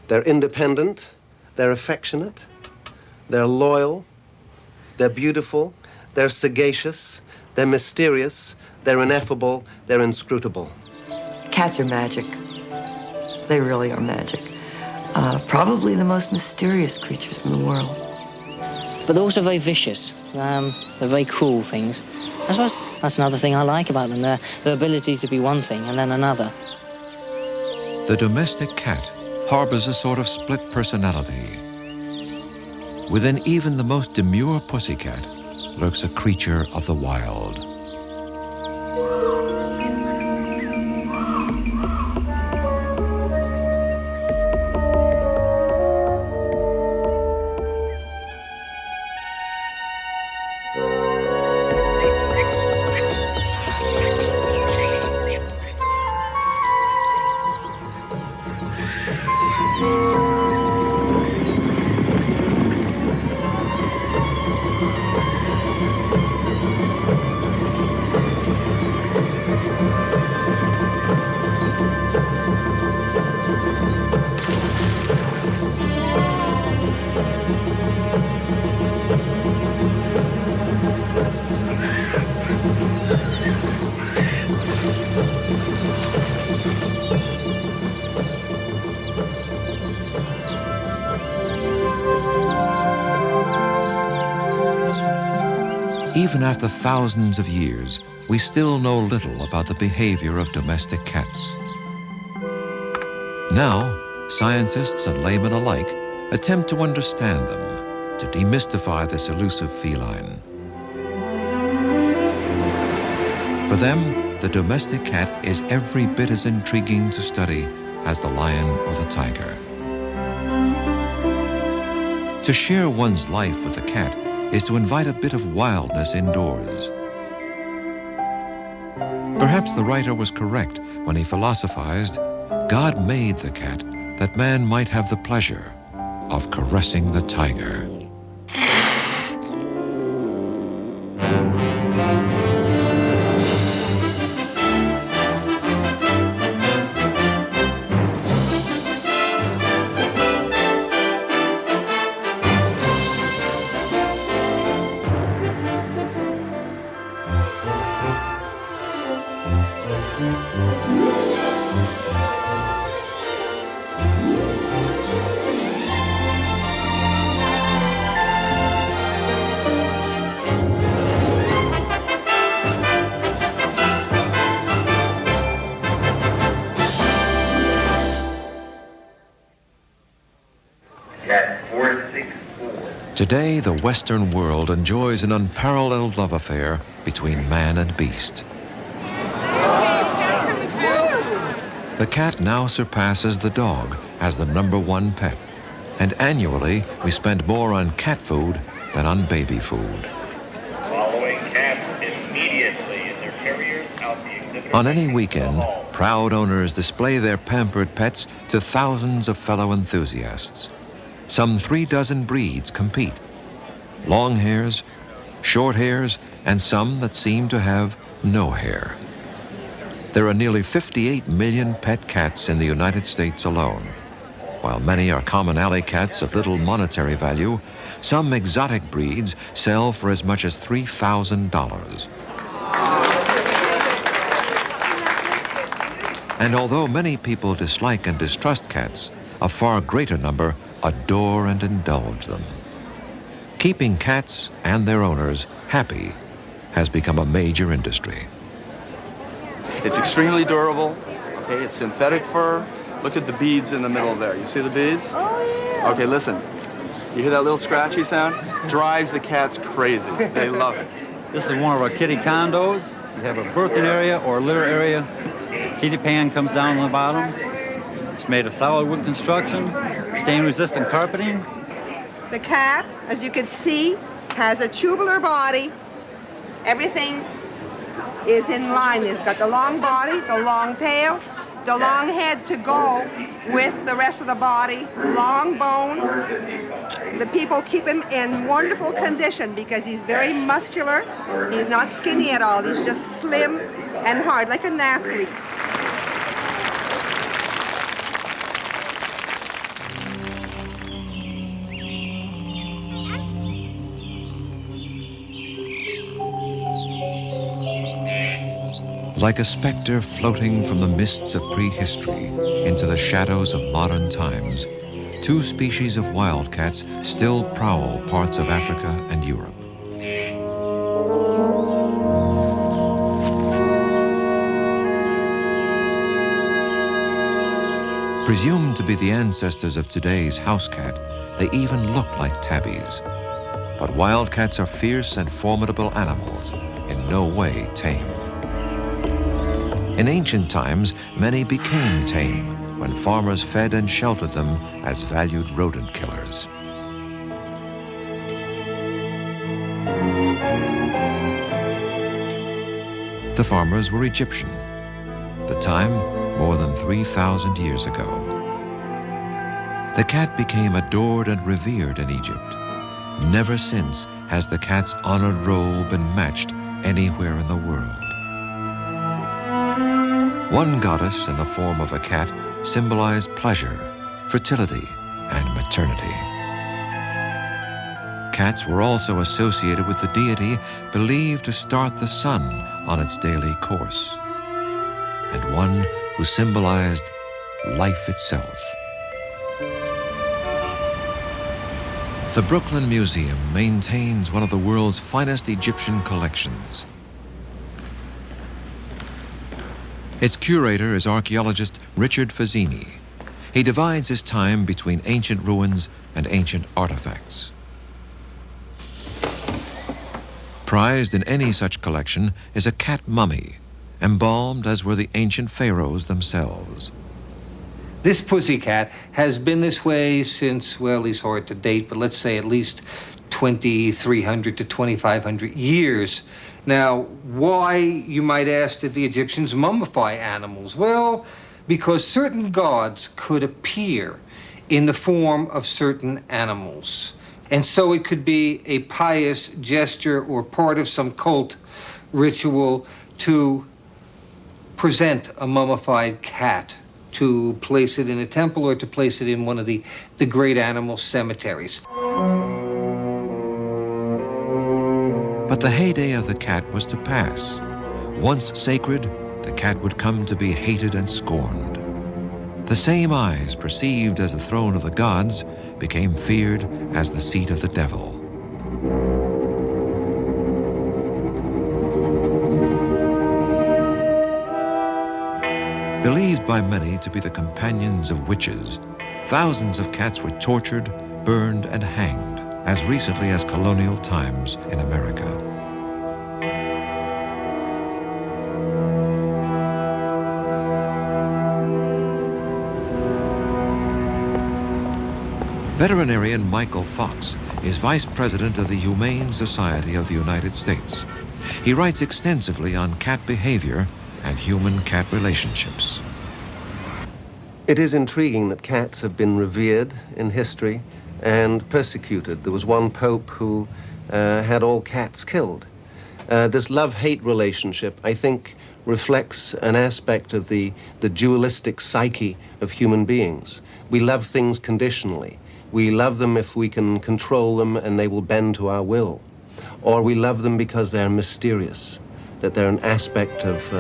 They're independent, they're affectionate, they're loyal, they're beautiful, they're sagacious, they're mysterious, they're ineffable, they're inscrutable. Cats are magic. They really are magic. Probably the most mysterious creatures in the world. But they're also very vicious. They're very cruel things. I suppose that's another thing I like about them, their ability to be one thing and then another. The domestic cat harbors a sort of split personality. Within even the most demure pussycat lurks a creature of the wild. Even after thousands of years, we still know little about the behavior of domestic cats. Now, scientists and laymen alike attempt to understand them, to demystify this elusive feline. For them, the domestic cat is every bit as intriguing to study as the lion or the tiger. To share one's life with a cat is to invite a bit of wildness indoors. Perhaps the writer was correct when he philosophized, God made the cat that man might have the pleasure of caressing the tiger. Today, the Western world enjoys an unparalleled love affair between man and beast. The cat now surpasses the dog as the #1 pet, and annually we spend more on cat food than on baby food. Following cats immediately in their carriers out the exhibit. On any weekend, proud owners display their pampered pets to thousands of fellow enthusiasts. Some 36 breeds compete. Long hairs, short hairs, and some that seem to have no hair. There are nearly 58 million pet cats in the United States alone. While many are common alley cats of little monetary value, some exotic breeds sell for as much as $3,000. And although many people dislike and distrust cats, a far greater number adore and indulge them. Keeping cats and their owners happy has become a major industry. It's extremely durable. Okay, it's synthetic fur. Look at the beads in the middle there. You see the beads? Oh, yeah. Okay, listen. You hear that little scratchy sound? Drives the cats crazy. They love it. This is one of our kitty condos. We have a birthing area or a litter area. Kitty pan comes down on the bottom. It's made of solid wood construction, stain-resistant carpeting. The cat, as you can see, has a tubular body. Everything is in line. It's got the long body, the long tail, the long head to go with the rest of the body, long bone. The people keep him in wonderful condition because he's very muscular. He's not skinny at all. He's just slim and hard, like an athlete. Like a specter floating from the mists of prehistory into the shadows of modern times, two species of wildcats still prowl parts of Africa and Europe. Presumed to be the ancestors of today's house cat, they even look like tabbies. But wildcats are fierce and formidable animals, in no way tame. In ancient times, many became tame when farmers fed and sheltered them as valued rodent killers. The farmers were Egyptian. The time, more than 3,000 years ago. The cat became adored and revered in Egypt. Never since has the cat's honored role been matched anywhere in the world. One goddess in the form of a cat symbolized pleasure, fertility, and maternity. Cats were also associated with the deity believed to start the sun on its daily course, and one who symbolized life itself. The Brooklyn Museum maintains one of the world's finest Egyptian collections. Its curator is archaeologist Richard Fazzini. He divides his time between ancient ruins and ancient artifacts. Prized in any such collection is a cat mummy, embalmed as were the ancient pharaohs themselves. This pussycat has been this way since, well, it's hard to date, but let's say at least 2,300 to 2,500 years. Now, why, you might ask, did the Egyptians mummify animals? Well, because certain gods could appear in the form of certain animals. And so it could be a pious gesture or part of some cult ritual to present a mummified cat, to place it in a temple or to place it in one of the great animal cemeteries. But the heyday of the cat was to pass. Once sacred, the cat would come to be hated and scorned. The same eyes perceived as the throne of the gods became feared as the seat of the devil. Believed by many to be the companions of witches, thousands of cats were tortured, burned, and hanged as recently as colonial times in America. Veterinarian Michael Fox is Vice President of the Humane Society of the United States. He writes extensively on cat behavior and human-cat relationships. It is intriguing that cats have been revered in history and persecuted. There was one pope who had all cats killed. This love-hate relationship, I think, reflects an aspect of the dualistic psyche of human beings. We love things conditionally. We love them if we can control them and they will bend to our will. Or we love them because they're mysterious, that they're an aspect of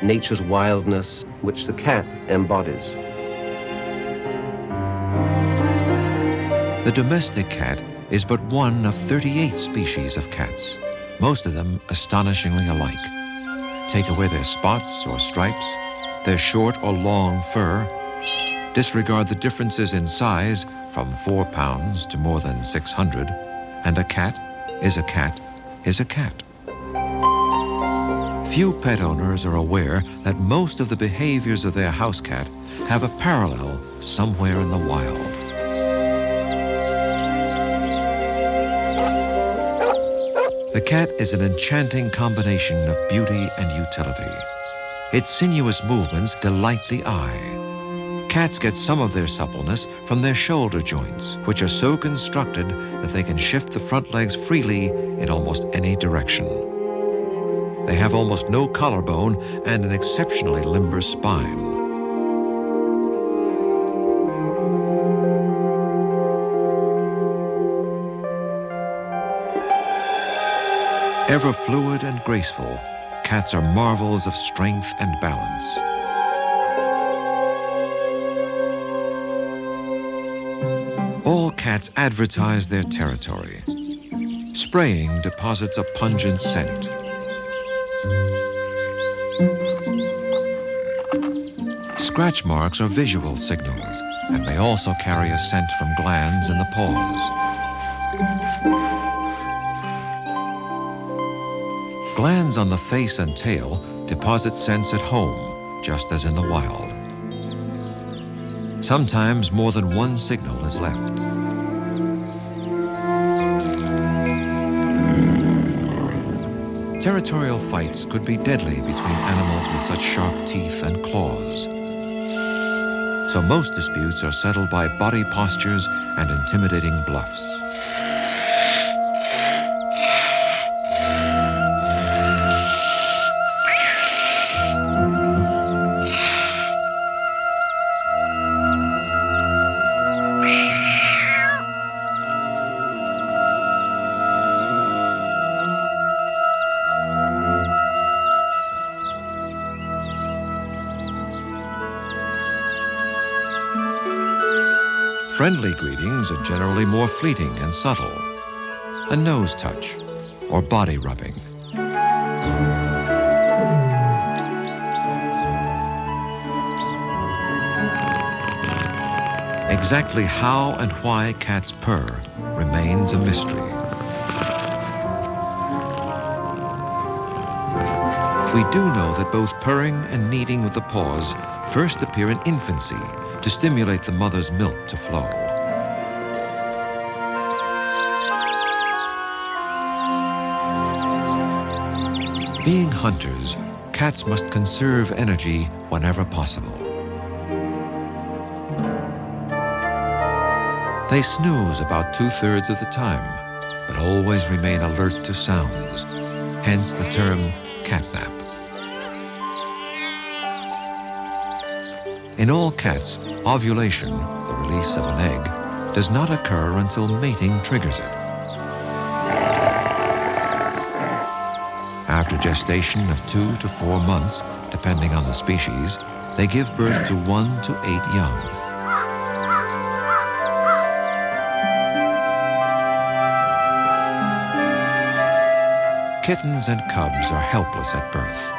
nature's wildness which the cat embodies. The domestic cat is but one of 38 species of cats, most of them astonishingly alike. Take away their spots or stripes, their short or long fur, disregard the differences in size from 4 pounds to more than 600, and a cat is a cat is a cat. Few pet owners are aware that most of the behaviors of their house cat have a parallel somewhere in the wild. The cat is an enchanting combination of beauty and utility. Its sinuous movements delight the eye. Cats get some of their suppleness from their shoulder joints, which are so constructed that they can shift the front legs freely in almost any direction. They have almost no collarbone and an exceptionally limber spine. Ever fluid and graceful, cats are marvels of strength and balance. All cats advertise their territory. Spraying deposits a pungent scent. Scratch marks are visual signals and may also carry a scent from glands in the paws. Glands on the face and tail deposit scents at home, just as in the wild. Sometimes more than one signal is left. Territorial fights could be deadly between animals with such sharp teeth and claws. So most disputes are settled by body postures and intimidating bluffs. Friendly greetings are generally more fleeting and subtle. A nose touch or body rubbing. Exactly how and why cats purr remains a mystery. We do know that both purring and kneading with the paws first appear in infancy to stimulate the mother's milk to flow. Being hunters, cats must conserve energy whenever possible. They snooze about 2/3 of the time, but always remain alert to sounds, hence the term catnap. In all cats, ovulation, the release of an egg, does not occur until mating triggers it. After gestation of 2 to 4 months, depending on the species, they give birth to 1 to 8 young. Kittens and cubs are helpless at birth.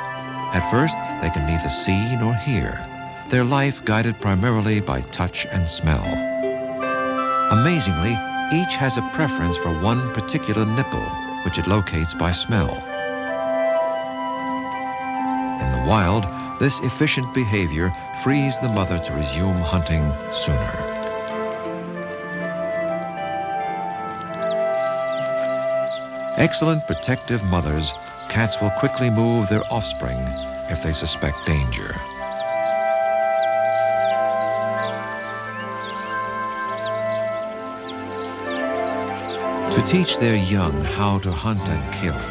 At first, they can neither see nor hear, their life guided primarily by touch and smell. Amazingly, each has a preference for one particular nipple, which it locates by smell. In the wild, this efficient behavior frees the mother to resume hunting sooner. Excellent protective mothers, cats will quickly move their offspring if they suspect danger. To teach their young how to hunt and kill,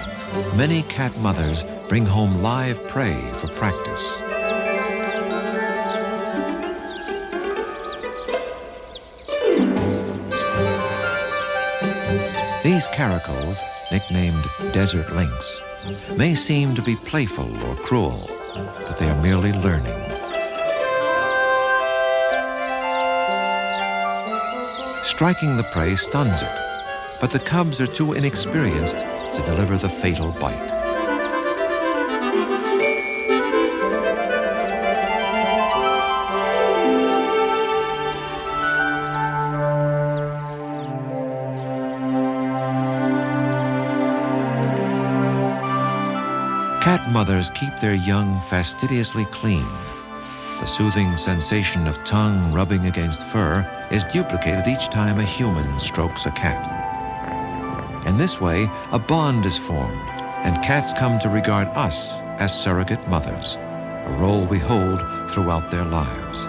many cat mothers bring home live prey for practice. These caracals, nicknamed desert lynx, may seem to be playful or cruel, but they are merely learning. Striking the prey stuns it, but the cubs are too inexperienced to deliver the fatal bite. Cat mothers keep their young fastidiously clean. The soothing sensation of tongue rubbing against fur is duplicated each time a human strokes a cat. In this way, a bond is formed, and cats come to regard us as surrogate mothers, a role we hold throughout their lives.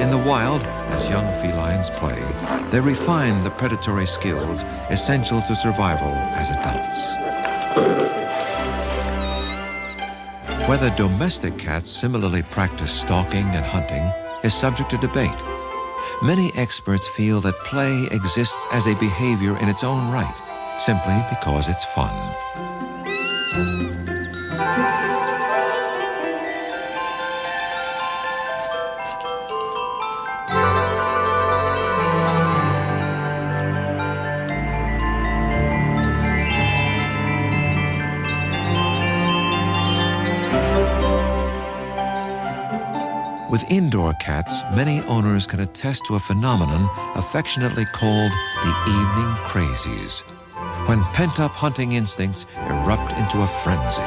In the wild, as young felines play, they refine the predatory skills essential to survival as adults. Whether domestic cats similarly practice stalking and hunting is subject to debate, Many experts feel that play exists as a behavior in its own right, simply because it's fun. With indoor cats, many owners can attest to a phenomenon affectionately called the evening crazies, when pent-up hunting instincts erupt into a frenzy.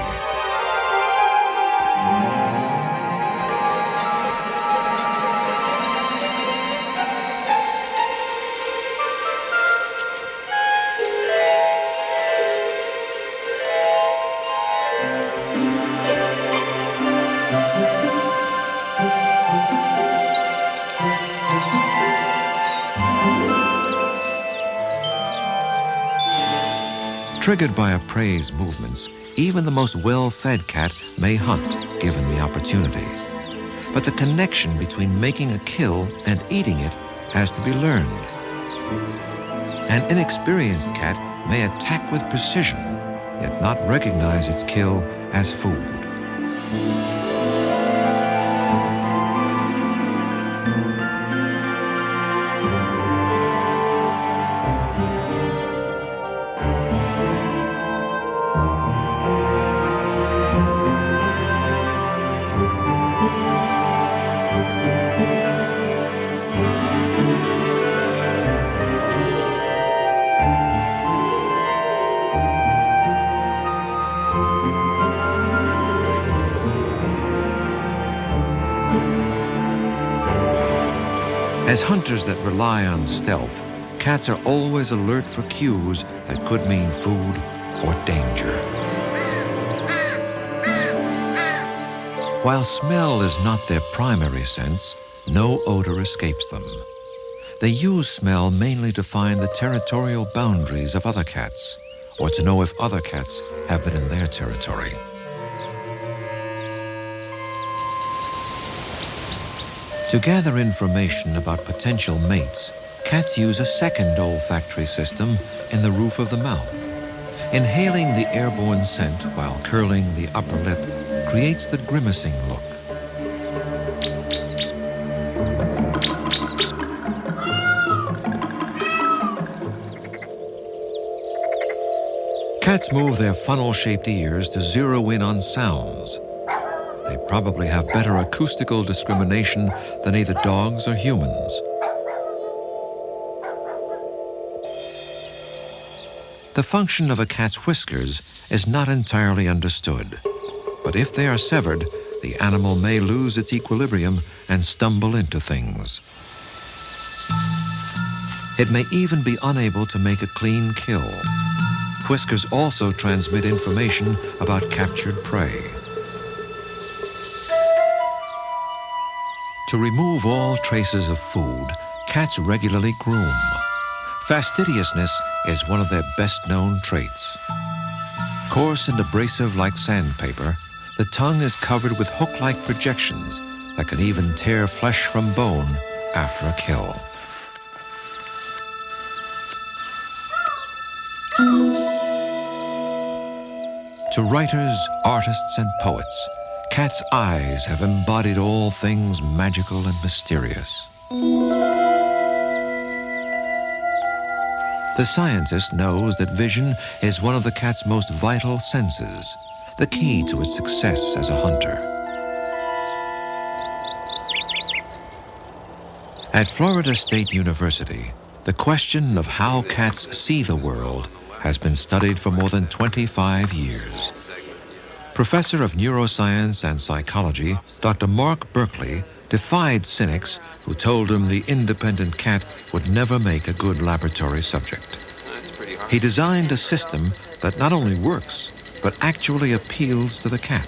Triggered by a prey's movements, even the most well-fed cat may hunt, given the opportunity. But the connection between making a kill and eating it has to be learned. An inexperienced cat may attack with precision, yet not recognize its kill as food. As hunters that rely on stealth, cats are always alert for cues that could mean food or danger. While smell is not their primary sense, no odor escapes them. They use smell mainly to find the territorial boundaries of other cats, or to know if other cats have been in their territory. To gather information about potential mates, cats use a second olfactory system in the roof of the mouth. Inhaling the airborne scent while curling the upper lip creates the grimacing look. Cats move their funnel-shaped ears to zero in on sounds. They probably have better acoustical discrimination than either dogs or humans. The function of a cat's whiskers is not entirely understood, but if they are severed, the animal may lose its equilibrium and stumble into things. It may even be unable to make a clean kill. Whiskers also transmit information about captured prey. To remove all traces of food, cats regularly groom. Fastidiousness is one of their best-known traits. Coarse and abrasive like sandpaper, the tongue is covered with hook-like projections that can even tear flesh from bone after a kill. To writers, artists, and poets, cats' eyes have embodied all things magical and mysterious. The scientist knows that vision is one of the cat's most vital senses, the key to its success as a hunter. At Florida State University, the question of how cats see the world has been studied for more than 25 years. Professor of Neuroscience and Psychology, Dr. Mark Berkeley, defied cynics who told him the independent cat would never make a good laboratory subject. He designed a system that not only works, but actually appeals to the cat.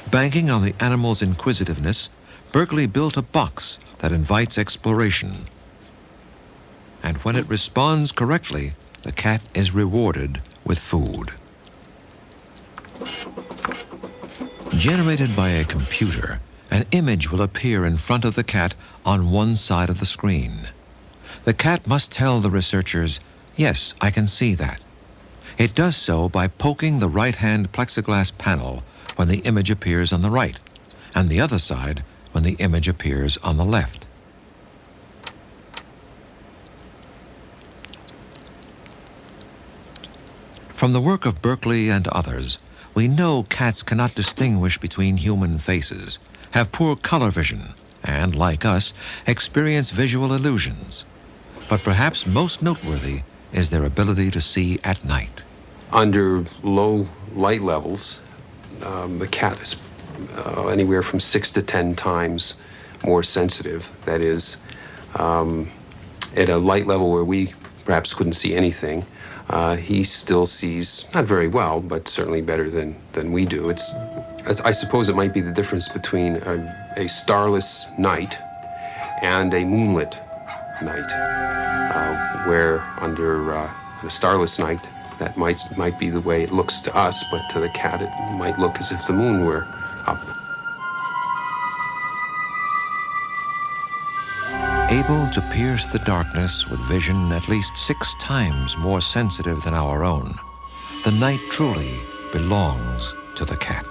Banking on the animal's inquisitiveness, Berkeley built a box that invites exploration. And when it responds correctly, the cat is rewarded with food. Generated by a computer, an image will appear in front of the cat on one side of the screen. The cat must tell the researchers, "Yes, I can see that." It does so by poking the right-hand plexiglass panel when the image appears on the right, and the other side when the image appears on the left. From the work of Berkeley and others, we know cats cannot distinguish between human faces, have poor color vision, and, like us, experience visual illusions. But perhaps most noteworthy is their ability to see at night. Under low light levels, the cat is anywhere from 6 to 10 times more sensitive. That is, at a light level where we perhaps couldn't see anything, he still sees, not very well, but certainly better than we do. I suppose it might be the difference between a starless night and a moonlit night, where under a starless night, that might be the way it looks to us, but to the cat it might look as if the moon were up. Able to pierce the darkness with vision at least 6 times more sensitive than our own, the night truly belongs to the cat.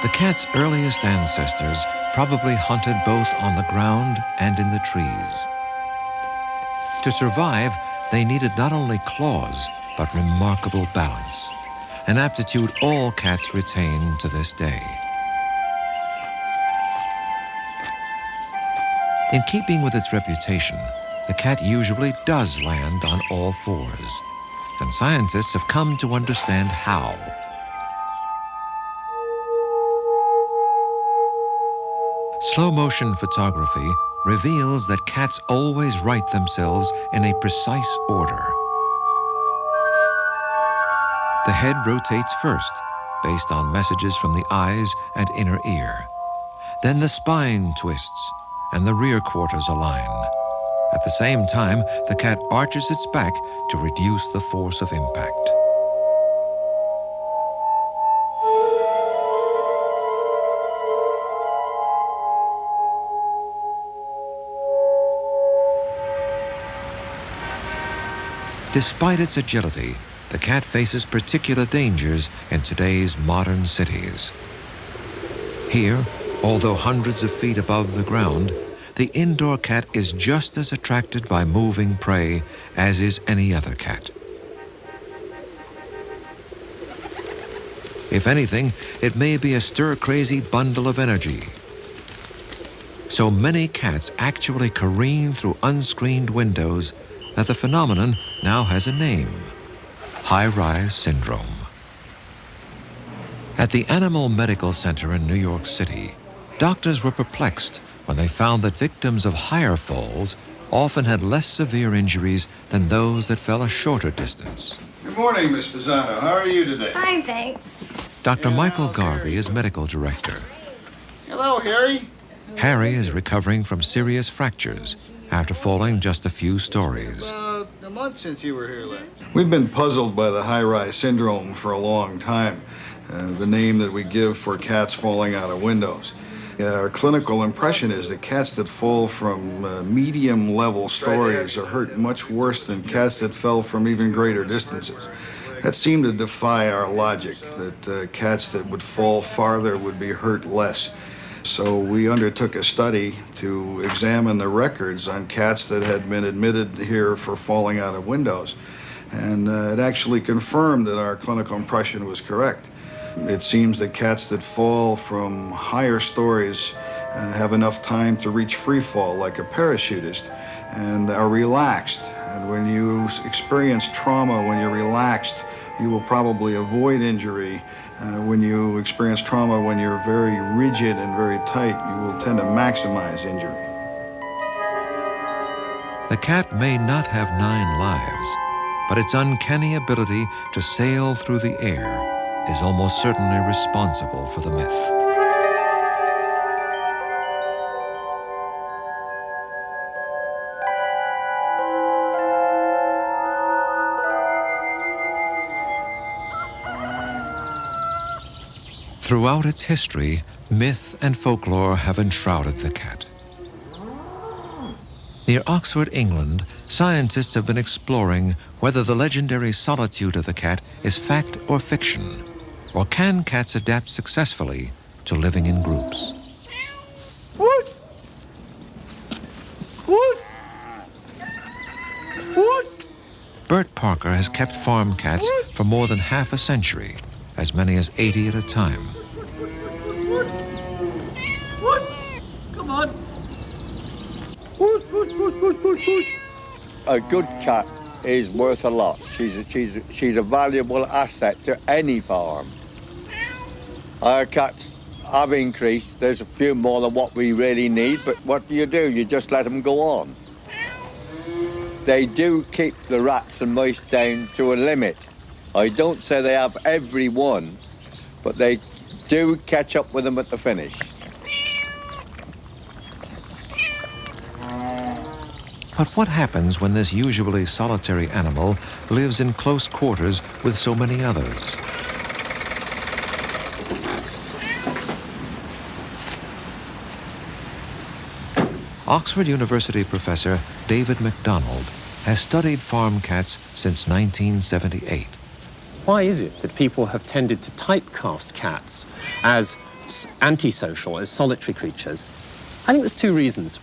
The cat's earliest ancestors probably hunted both on the ground and in the trees. To survive, they needed not only claws, but remarkable balance, an aptitude all cats retain to this day. In keeping with its reputation, the cat usually does land on all fours, and scientists have come to understand how. Slow-motion photography reveals that cats always right themselves in a precise order. The head rotates first, based on messages from the eyes and inner ear. Then the spine twists, and the rear quarters align. At the same time, the cat arches its back to reduce the force of impact. Despite its agility, the cat faces particular dangers in today's modern cities. Here, although hundreds of feet above the ground, the indoor cat is just as attracted by moving prey as is any other cat. If anything, it may be a stir-crazy bundle of energy. So many cats actually careen through unscreened windows that the phenomenon now has a name: high-rise syndrome. At the Animal Medical Center in New York City, doctors were perplexed when they found that victims of higher falls often had less severe injuries than those that fell a shorter distance. Good morning, Miss Pisano. How are you today? Fine, thanks. Dr. Michael Garvey is medical director. Hello, Harry. Harry is recovering from serious fractures after falling just a few stories. About a month since you were here last. We've been puzzled by the high-rise syndrome for a long time, the name that we give for cats falling out of windows. Our clinical impression is that cats that fall from medium-level stories are hurt much worse than cats that fell from even greater distances. That seemed to defy our logic, that cats that would fall farther would be hurt less. So we undertook a study to examine the records on cats that had been admitted here for falling out of windows. And it actually confirmed that our clinical impression was correct. It seems that cats that fall from higher stories have enough time to reach free fall like a parachutist and are relaxed. And when you experience trauma, when you're relaxed, You will probably avoid injury. When you experience trauma, when you're very rigid and very tight, you will tend to maximize injury. The cat may not have 9 lives, but its uncanny ability to sail through the air is almost certainly responsible for the myth. Throughout its history, myth and folklore have enshrouded the cat. Near Oxford, England, scientists have been exploring whether the legendary solitude of the cat is fact or fiction, or can cats adapt successfully to living in groups. Bert Parker has kept farm cats for more than half a century, as many as 80 at a time. Come on. A good cat is worth a lot. She's a valuable asset to any farm. Our cats have increased. There's a few more than what we really need, but what do? You just let them go on. They do keep the rats and mice down to a limit. I don't say they have every one, but they do catch up with them at the finish. But what happens when this usually solitary animal lives in close quarters with so many others? Oxford University professor David MacDonald has studied farm cats since 1978. Why is it that people have tended to typecast cats as antisocial, as solitary creatures? I think there's 2 reasons.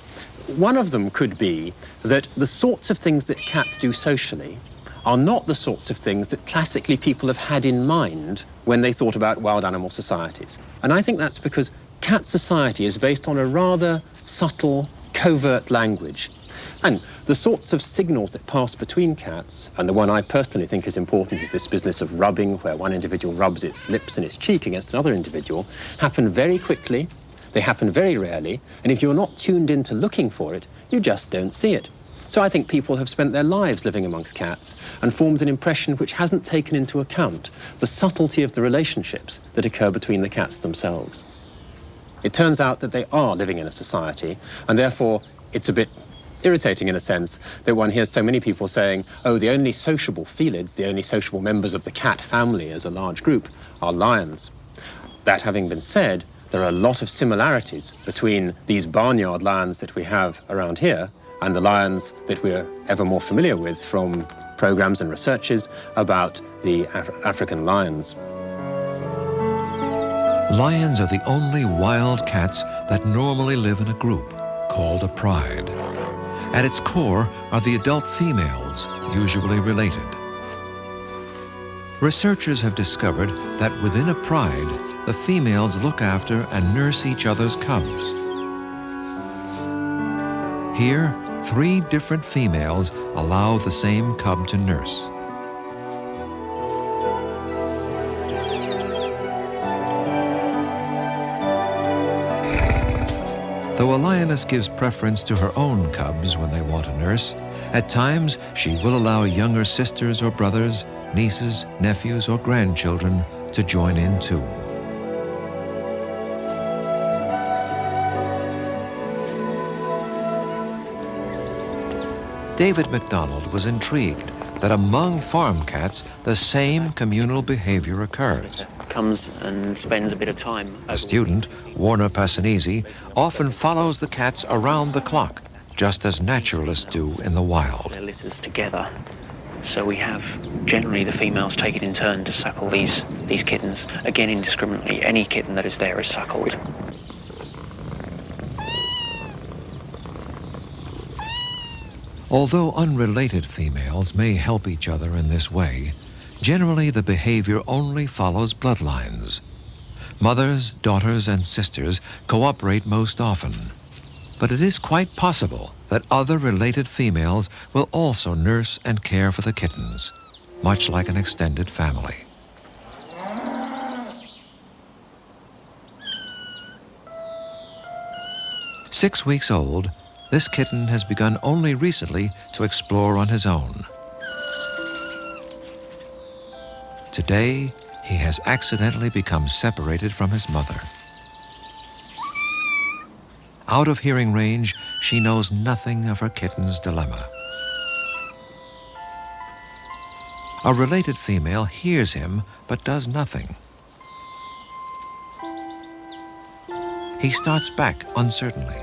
One of them could be that the sorts of things that cats do socially are not the sorts of things that classically people have had in mind when they thought about wild animal societies. And I think that's because cat society is based on a rather subtle, covert language. And the sorts of signals that pass between cats, and the one I personally think is important is this business of rubbing, where one individual rubs its lips and its cheek against another individual, happen very quickly, they happen very rarely, and if you're not tuned into looking for it, you just don't see it. So I think people have spent their lives living amongst cats and formed an impression which hasn't taken into account the subtlety of the relationships that occur between the cats themselves. It turns out that they are living in a society, and therefore it's a bit irritating in a sense that one hears so many people saying, oh, the only sociable felids, the only sociable members of the cat family as a large group are lions. That having been said, there are a lot of similarities between these barnyard lions that we have around here and the lions that we're ever more familiar with from programs and researches about the African lions. Lions are the only wild cats that normally live in a group, called a pride. At its core are the adult females, usually related. Researchers have discovered that within a pride, the females look after and nurse each other's cubs. Here, 3 different females allow the same cub to nurse. Though a lioness gives preference to her own cubs when they want a nurse, at times she will allow younger sisters or brothers, nieces, nephews, or grandchildren to join in too. David MacDonald was intrigued that among farm cats, the same communal behavior occurs. Comes and spends a bit of time. A student, Warner Passanese, often follows the cats around the clock, just as naturalists do in the wild. Their litters together. So we have generally the females take it in turn to suckle these kittens. Again, indiscriminately, any kitten that is there is suckled. Although unrelated females may help each other in this way, generally the behavior only follows bloodlines. Mothers, daughters, and sisters cooperate most often. But it is quite possible that other related females will also nurse and care for the kittens. much like an extended family. Six weeks old, this kitten has begun only recently to explore on his own. Today, he has accidentally become separated from his mother. Out of hearing range, she knows nothing of her kitten's dilemma. A related female hears him but does nothing. He starts back uncertainly.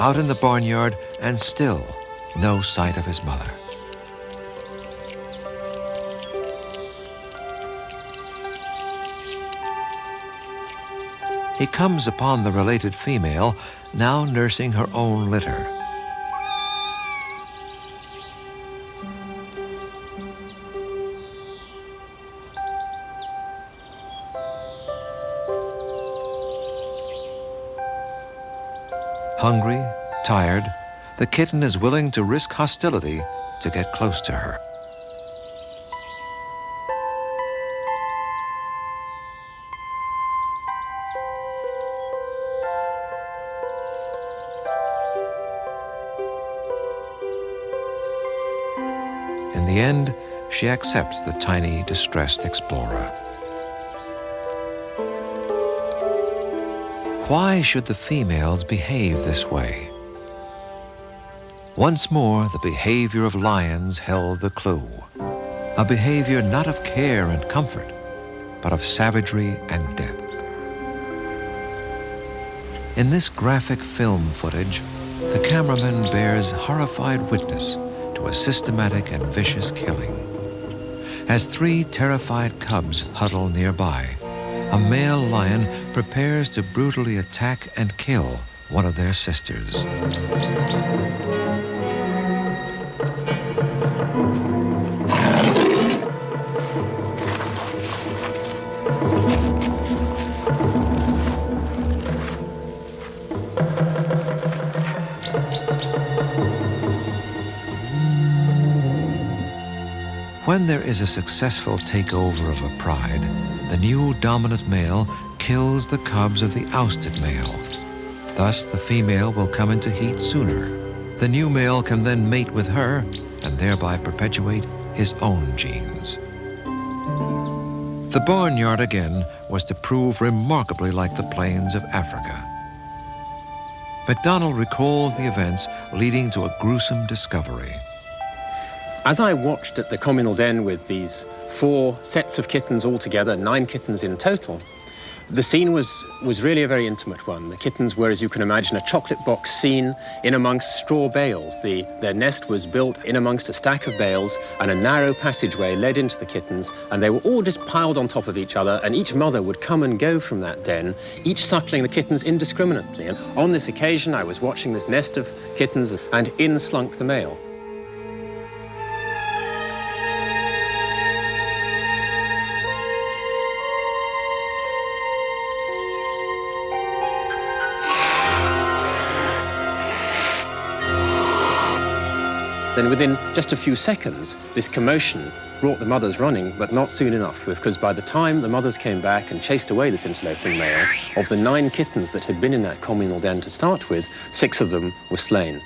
Out in the barnyard, and still no sight of his mother. He comes upon the related female, now nursing her own litter. Hungry, tired, the kitten is willing to risk hostility to get close to her. In the end, she accepts the tiny, distressed explorer. Why should the females behave this way? Once more, the behavior of lions held the clue. A behavior not of care and comfort, but of savagery and death. In this graphic film footage, the cameraman bears horrified witness to a systematic and vicious killing. As three terrified cubs huddle nearby, a male lion prepares to brutally attack and kill one of their sisters. When there is a successful takeover of a pride, the new dominant male kills the cubs of the ousted male. Thus, the female will come into heat sooner. The new male can then mate with her and thereby perpetuate his own genes. The barnyard again was to prove remarkably like the plains of Africa. MacDonald recalls the events leading to a gruesome discovery. As I watched at the communal den with these 4 sets of kittens all together, 9 kittens in total, the scene was really a very intimate one. The kittens were, as you can imagine, a chocolate box scene in amongst straw bales. Their nest was built in amongst a stack of bales, and a narrow passageway led into the kittens, and they were all just piled on top of each other, and each mother would come and go from that den, each suckling the kittens indiscriminately. And on this occasion, I was watching this nest of kittens, and in slunk the male. Then within just a few seconds, this commotion brought the mothers running, but not soon enough, because by the time the mothers came back and chased away this interloping male, of the 9 kittens that had been in that communal den to start with, 6 of them were slain.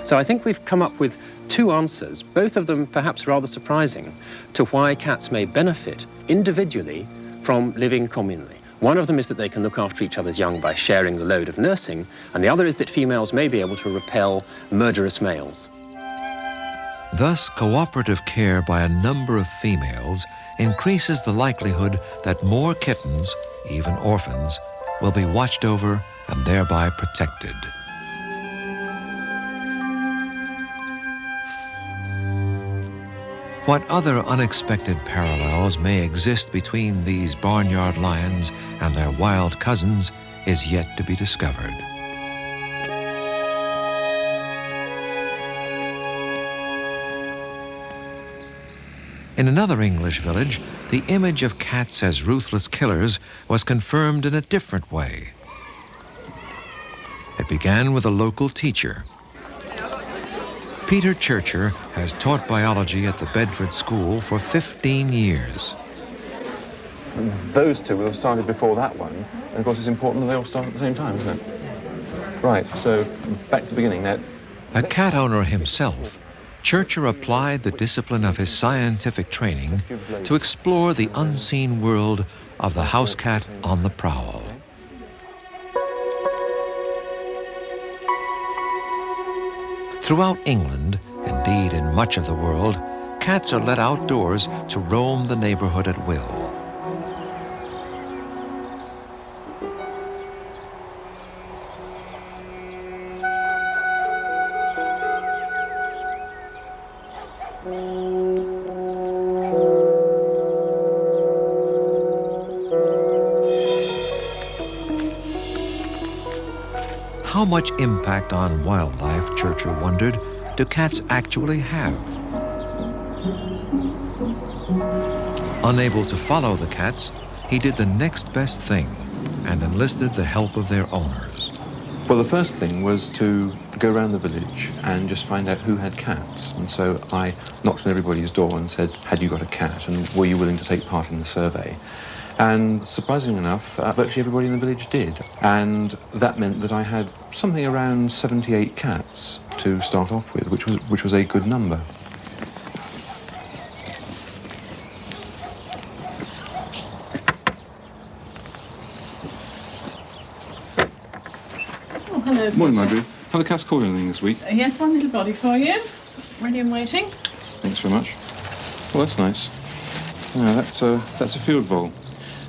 So I think we've come up with 2 answers, both of them perhaps rather surprising, to why cats may benefit individually from living communally. One of them is that they can look after each other's young by sharing the load of nursing, and the other is that females may be able to repel murderous males. Thus, cooperative care by a number of females increases the likelihood that more kittens, even orphans, will be watched over and thereby protected. What other unexpected parallels may exist between these barnyard lions and their wild cousins is yet to be discovered. In another English village, the image of cats as ruthless killers was confirmed in a different way. It began with a local teacher. Peter Churcher has taught biology at the Bedford School for 15 years. Those two will have started before that one, and of course it's important that they all start at the same time, isn't it? Right, so back to the beginning now. A cat owner himself, Churcher applied the discipline of his scientific training to explore the unseen world of the house cat on the prowl. Throughout England, indeed in much of the world, cats are let outdoors to roam the neighborhood at will. How much impact on wildlife, Churcher wondered, do cats actually have? Unable to follow the cats, he did the next best thing and enlisted the help of their owners. Well, the first thing was to go around the village and just find out who had cats. And so I knocked on everybody's door and said, had you got a cat, and were you willing to take part in the survey? And surprisingly enough, virtually everybody in the village did. And that meant that I had something around 78 cats to start off with, which was a good number. Oh, hello. Morning, Marjorie. Have the cats called anything this week? Yes, one little body for you. Ready and waiting. Thanks very much. Well, that's nice. Yeah, that's a field vole.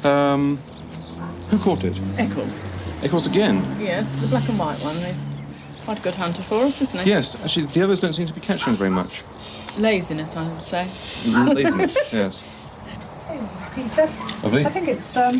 Who caught it? Eccles. Eccles again? Yes, the black and white one. He's quite a good hunter for us, isn't he? Yes, actually, the others don't seem to be catching very much. Laziness, I would say. Laziness, yes. Peter. Lovely. I think it's a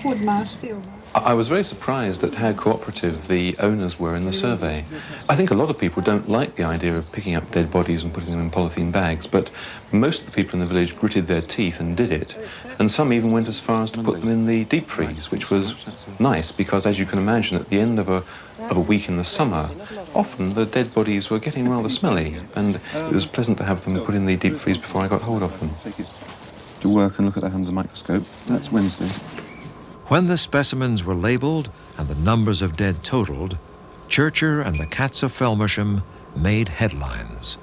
Woodmouse field. I was very surprised at how cooperative the owners were in the survey. I think a lot of people don't like the idea of picking up dead bodies and putting them in polythene bags, but most of the people in the village gritted their teeth and did it. And some even went as far as to put them in the deep freeze, which was nice because, as you can imagine, at the end of a week in the summer, often the dead bodies were getting rather smelly, and it was pleasant to have them put in the deep freeze before I got hold of them. To work and look at that under the microscope. That's Wednesday. When the specimens were labeled and the numbers of dead totaled, Churcher and the cats of Felmersham made headlines.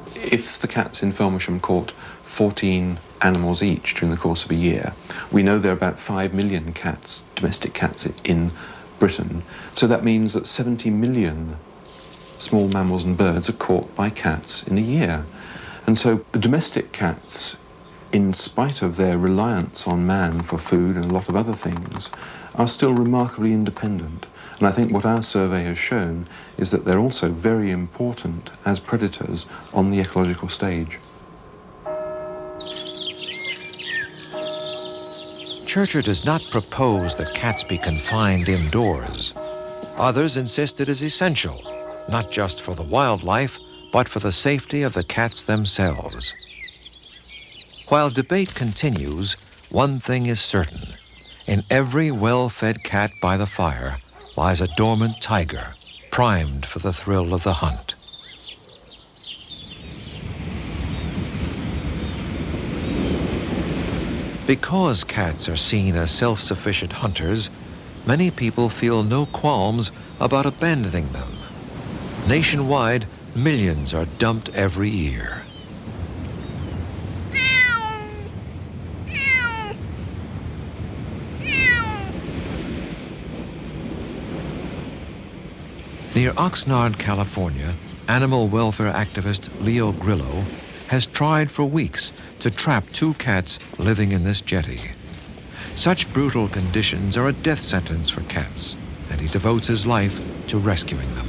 If the cats in Felmersham caught 14 animals each during the course of a year, we know there are about 5 million cats, domestic cats, in Britain. So that means that 70 million small mammals and birds are caught by cats in a year. And so the domestic cats, in spite of their reliance on man for food and a lot of other things, are still remarkably independent. And I think what our survey has shown is that they're also very important as predators on the ecological stage. Churcher does not propose that cats be confined indoors. Others insist it is essential, not just for the wildlife, but for the safety of the cats themselves. While debate continues, one thing is certain. In every well-fed cat by the fire lies a dormant tiger, primed for the thrill of the hunt. Because cats are seen as self-sufficient hunters, many people feel no qualms about abandoning them. Nationwide, millions are dumped every year. Near Oxnard, California, animal welfare activist Leo Grillo has tried for weeks to trap 2 cats living in this jetty. Such brutal conditions are a death sentence for cats, and he devotes his life to rescuing them.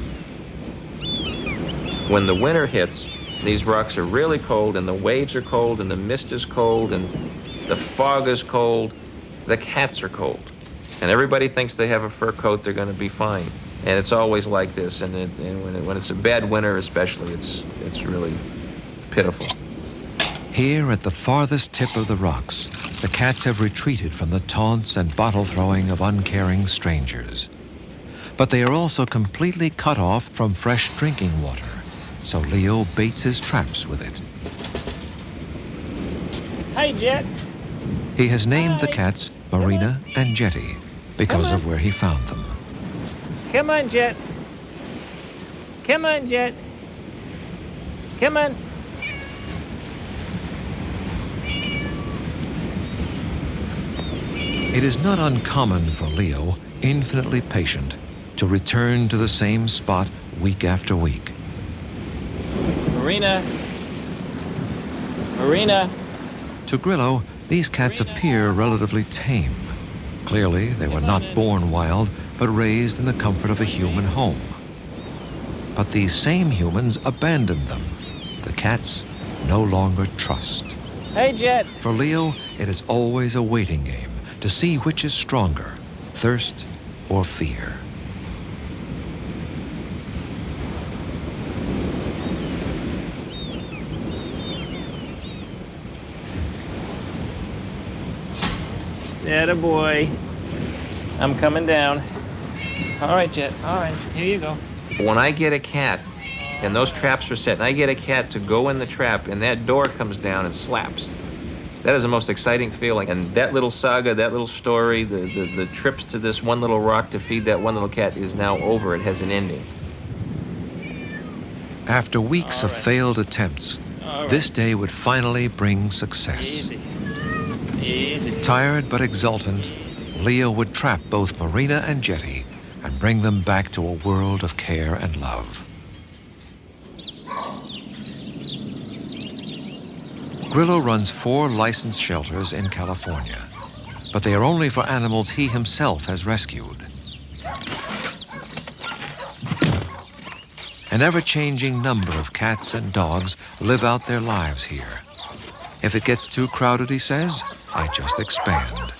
When the winter hits, these rocks are really cold, and the waves are cold, and the mist is cold, and the fog is cold. The cats are cold. And everybody thinks they have a fur coat, they're going to be fine. And it's always like this, and when it's a bad winter especially, it's really pitiful. Here at the farthest tip of the rocks, the cats have retreated from the taunts and bottle-throwing of uncaring strangers. But they are also completely cut off from fresh drinking water, so Leo baits his traps with it. Hey, Jet. He has named the cats Marina and Jetty because of where he found them. Come on, Jet. Come on, Jet. Come on. It is not uncommon for Leo, infinitely patient, to return to the same spot week after week. Marina. Marina. To Grillo, these cats appear relatively tame. Clearly, they were not born wild, but raised in the comfort of a human home. But these same humans abandoned them. The cats no longer trust. Hey, Jet. For Leo, it is always a waiting game to see which is stronger, thirst or fear. Atta boy. I'm coming down. All right, Jet. All right, here you go. When I get a cat, and those traps are set, and I get a cat to go in the trap, and that door comes down and slaps, that is the most exciting feeling. And that little saga, that little story, the trips to this one little rock to feed that one little cat is now over. It has an ending. After weeks of failed attempts, this day would finally bring success. Easy. Tired but exultant, Leo would trap both Marina and Jetty and bring them back to a world of care and love. Grillo runs 4 licensed shelters in California, but they are only for animals he himself has rescued. An ever-changing number of cats and dogs live out their lives here. If it gets too crowded, he says, I just expand.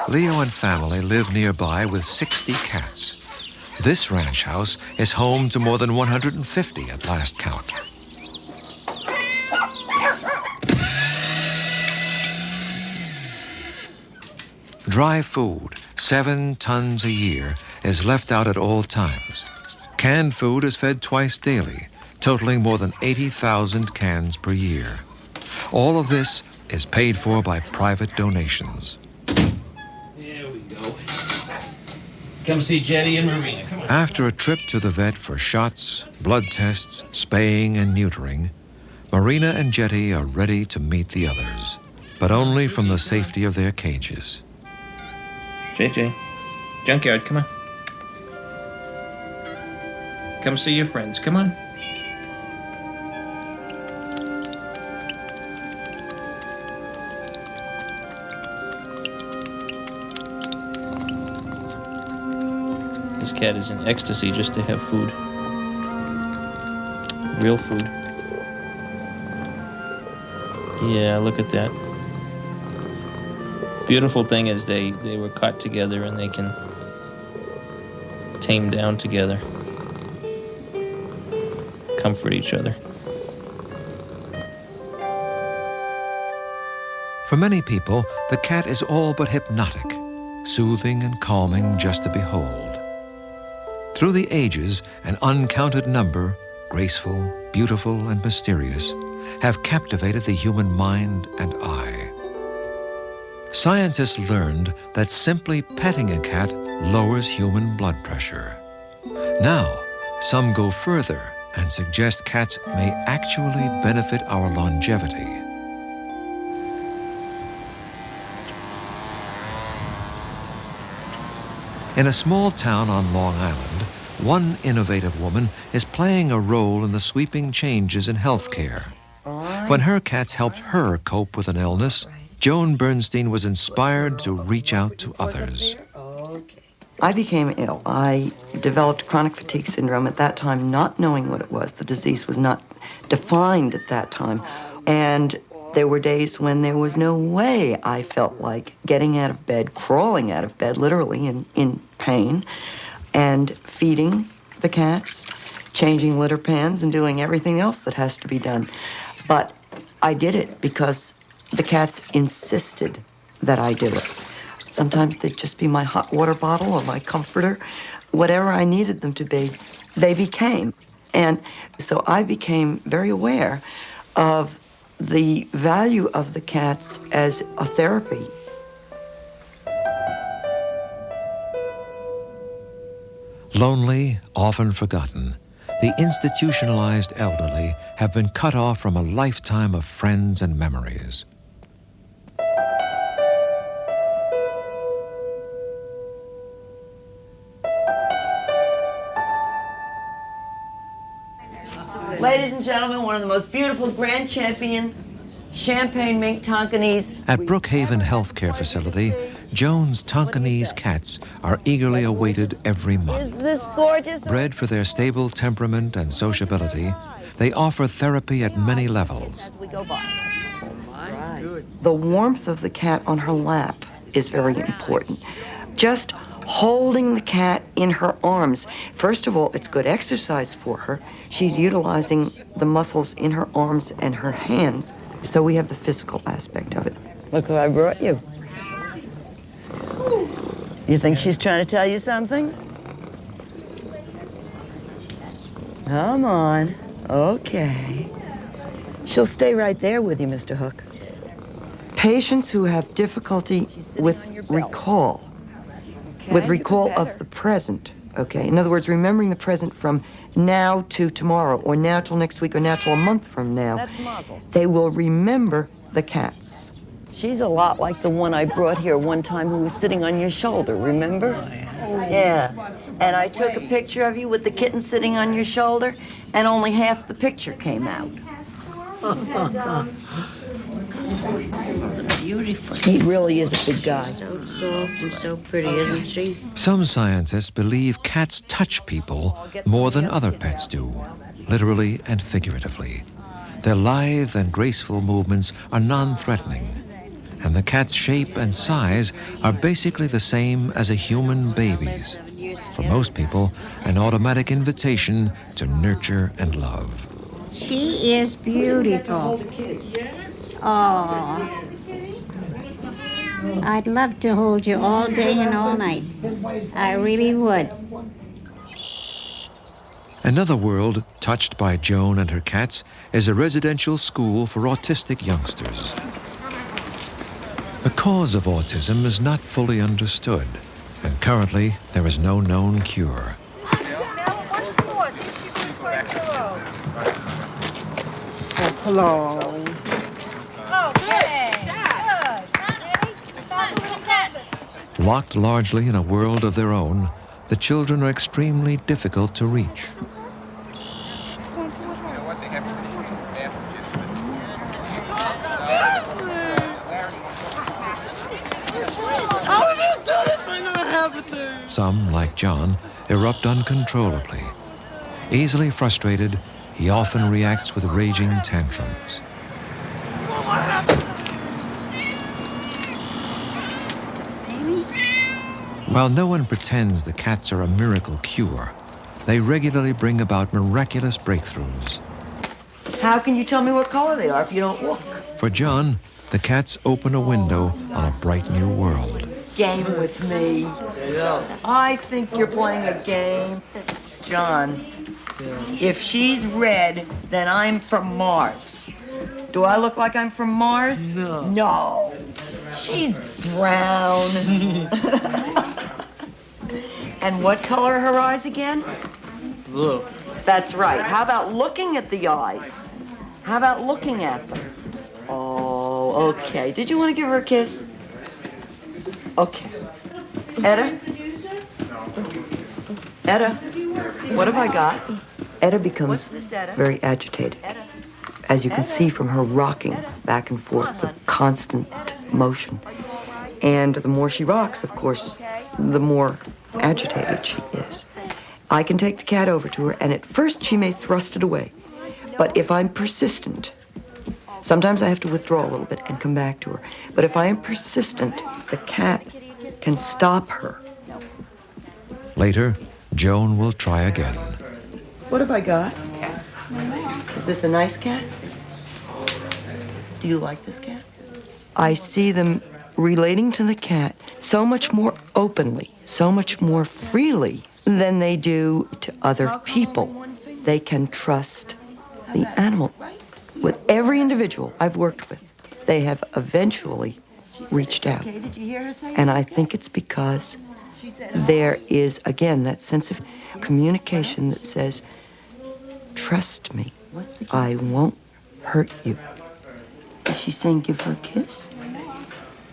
Leo and family live nearby with 60 cats. This ranch house is home to more than 150 at last count. Dry food, 7 tons a year, is left out at all times. Canned food is fed twice daily, totaling more than 80,000 cans per year. All of this is paid for by private donations. Here we go. Come see Jetty and Marina. Come on. After a trip to the vet for shots, blood tests, spaying, and neutering, Marina and Jetty are ready to meet the others, but only from the safety of their cages. JJ, Junkyard, come on. Come see your friends, come on. This cat is in ecstasy just to have food. Real food. Yeah, look at that. Beautiful thing is they were caught together and they can tame down together, comfort each other. For many people, the cat is all but hypnotic, soothing and calming just to behold. Through the ages, an uncounted number, graceful, beautiful, and mysterious, have captivated the human mind and eye. Scientists learned that simply petting a cat lowers human blood pressure. Now, some go further and suggest cats may actually benefit our longevity. In a small town on Long Island, one innovative woman is playing a role in the sweeping changes in healthcare. When her cats helped her cope with an illness, Joan Bernstein was inspired to reach out to others. I became ill. I developed chronic fatigue syndrome at that time, not knowing what it was. The disease was not defined at that time. And there were days when there was no way I felt like getting out of bed, crawling out of bed, literally in pain, and feeding the cats, changing litter pans and doing everything else that has to be done. But I did it because the cats insisted that I do it. Sometimes they'd just be my hot water bottle or my comforter. Whatever I needed them to be, they became. And so I became very aware of the value of the cats as a therapy. Lonely, often forgotten, the institutionalized elderly have been cut off from a lifetime of friends and memories. Ladies and gentlemen, one of the most beautiful grand champion champagne mink Tonkinese. At Brookhaven Healthcare Facility, Joan's Tonkinese cats are eagerly awaited every month. Is this gorgeous? Bred for their stable temperament and sociability, they offer therapy at many levels. As we go by. The warmth of the cat on her lap is very important. Just holding the cat in her arms. First of all, it's good exercise for her. She's utilizing the muscles in her arms and her hands. So we have the physical aspect of it. Look what I brought you. You think she's trying to tell you something? Come on. Okay. She'll stay right there with you, Mr. Hook. Patients who have difficulty with recall, with recall of the present, okay? In other words, remembering the present from now to tomorrow, or now till next week, or now till a month from now. That's Mazel. They will remember the cats. She's a lot like the one I brought here one time who was sitting on your shoulder, remember? Yeah. And I took a picture of you with the kitten sitting on your shoulder, and only half the picture came out. Beautiful. He really is a big guy. So soft and so pretty, isn't she? Some scientists believe cats touch people more than other pets do, literally and figuratively. Their lithe and graceful movements are non-threatening, and the cat's shape and size are basically the same as a human baby's. For most people, an automatic invitation to nurture and love. She is beautiful. Oh, I'd love to hold you all day and all night. I really would. Another world touched by Joan and her cats is a residential school for autistic youngsters. The cause of autism is not fully understood, and currently there is no known cure. Hello. Locked largely in a world of their own, the children are extremely difficult to reach. Some, like John, erupt uncontrollably. Easily frustrated, he often reacts with raging tantrums. While no one pretends the cats are a miracle cure, they regularly bring about miraculous breakthroughs. How can you tell me what color they are if you don't look? For John, the cats open a window on a bright new world. Game with me. I think you're playing a game. John, if she's red, then I'm from Mars. Do I look like I'm from Mars? No. No. She's brown. And what color are her eyes again? Blue. That's right. How about looking at the eyes? How about looking at them? Oh, okay. Did you want to give her a kiss? Okay. Etta? Etta, what have I got? Etta becomes very agitated. As you can see from her rocking back and forth, the constant motion. And the more she rocks, of course, the more agitated she is. I can take the cat over to her, and at first she may thrust it away. But if I'm persistent, sometimes I have to withdraw a little bit and come back to her. But if I am persistent, the cat can stop her. Later, Joan will try again. What have I got? Is this a nice cat? Do you like this cat? I see them relating to the cat so much more openly, so much more freely than they do to other people. They can trust the animal. With every individual I've worked with, they have eventually reached out. And I think it's because there is, again, that sense of communication that says, trust me, I won't hurt you. Is she saying give her a kiss?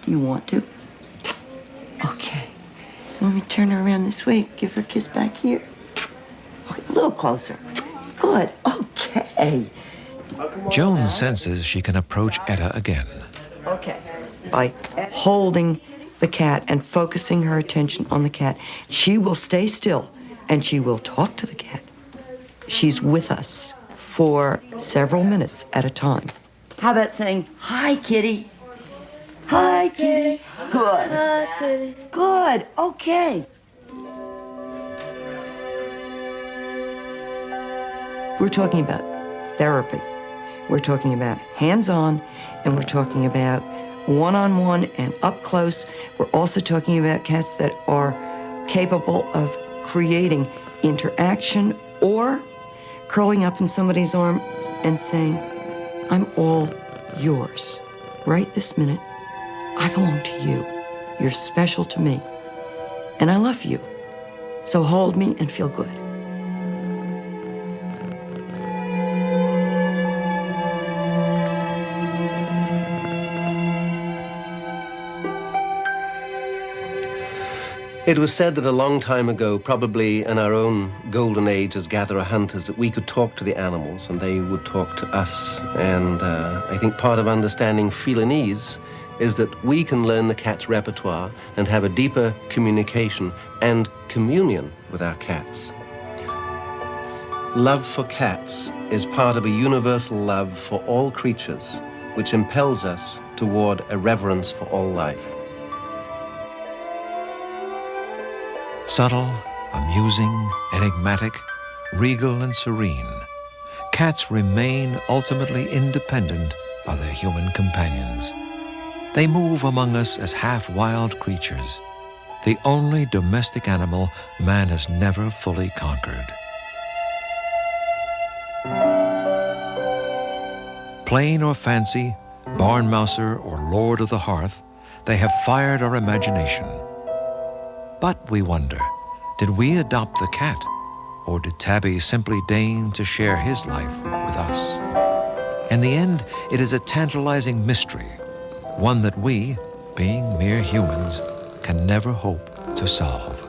Do you want to? Okay. Let me turn her around this way. Give her a kiss back here. Okay, a little closer. Good. Okay. Joan senses she can approach Etta again. Okay. By holding the cat and focusing her attention on the cat, she will stay still and she will talk to the cat. She's with us for several minutes at a time. How about saying, hi, kitty? Hi, kitty. Good. Hi, kitty. Good. Okay. We're talking about therapy. We're talking about hands-on, and we're talking about one-on-one and up close. We're also talking about cats that are capable of creating interaction or curling up in somebody's arms and saying, I'm all yours. Right this minute, I belong to you. You're special to me. And I love you. So hold me and feel good. It was said that a long time ago, probably in our own golden age as gatherer-hunters, that we could talk to the animals and they would talk to us. And I think part of understanding felinese is that we can learn the cat's repertoire and have a deeper communication and communion with our cats. Love for cats is part of a universal love for all creatures, which impels us toward a reverence for all life. Subtle, amusing, enigmatic, regal and serene, cats remain ultimately independent of their human companions. They move among us as half-wild creatures, the only domestic animal man has never fully conquered. Plain or fancy, barn mouser or lord of the hearth, they have fired our imagination. But we wonder, did we adopt the cat, or did Tabby simply deign to share his life with us? In the end, it is a tantalizing mystery, one that we, being mere humans, can never hope to solve.